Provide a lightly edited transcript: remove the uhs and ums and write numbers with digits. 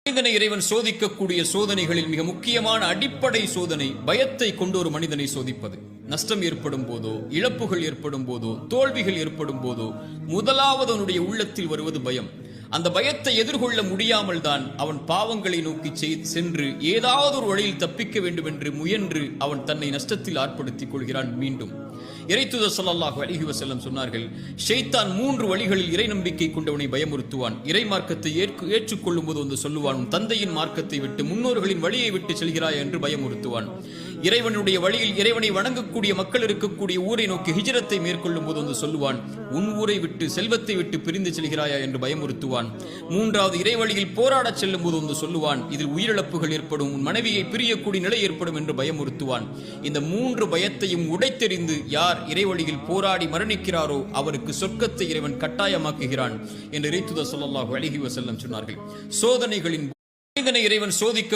மனிதனை இறைவன் சோதிக்கக்கூடிய சோதனைகளில் மிக முக்கியமான அடிப்படை சோதனை பயத்தை கொண்டு ஒரு மனிதனை சோதிப்பது. நஷ்டம் ஏற்படும் போதோ, இழப்புகள் ஏற்படும் போதோ, தோல்விகள் ஏற்படும் போதோ முதலாவது அவனுடைய உள்ளத்தில் வருவது பயம். அந்த பயத்தை எதிர்கொள்ள முடியாமல் தான் அவன் பாவங்களை நோக்கி சென்று ஏதாவது ஒரு வழியில் தப்பிக்க வேண்டும் என்று முயன்று அவன் தன்னை நஷ்டத்தில் ஆட்படுத்திக் கொள்கிறான். மீண்டும் இறைத்தூதர் ஸல்லல்லாஹு அலைஹி வஸல்லம் சொன்னார்கள், ஷைத்தான் 3 வழிகளில் இறை நம்பிக்கை கொண்டவனை பயமுறுத்துவான். இறை மார்க்கத்தை ஏற்றுக்கொள்ளும் போது வந்து சொல்லுவான், தந்தையின் மார்க்கத்தை விட்டு முன்னோர்களின் வழியை விட்டு செல்கிறாய் என்று பயமுறுத்துவான். இறைவனுடைய வழியில் இறைவனை வணங்கக்கூடிய மக்கள் இருக்கக்கூடிய ஊரை நோக்கி ஹிஜ்ரத்தை மேற்கொள்ளும் போது வந்து சொல்லுவான், உன் ஊரை விட்டு செல்வத்தை விட்டு பிரிந்து செல்கிறாயா என்று பயமுறுத்துவான். 3வது இறைவழியில் போராடச் செல்லும் போது வந்து சொல்லுவான், இதில் உயிரிழப்புகள் ஏற்படும், உன் மனைவியை பிரியக்கூடிய நிலை ஏற்படும் என்று பயமுறுத்துவான். இந்த 3 பயத்தையும் உடைத்தெறிந்து யார் இறைவழியில் போராடி மரணிக்கிறாரோ அவருக்கு சொர்க்கத்தை இறைவன் கட்டாயமாக்குகிறான் என்று இறைத்தூதர் ஸல்லல்லாஹு அலைஹி வஸல்லம் சொன்னார்கள். சோதனைகளின் மனிதனை இறைவன் சோதிக்க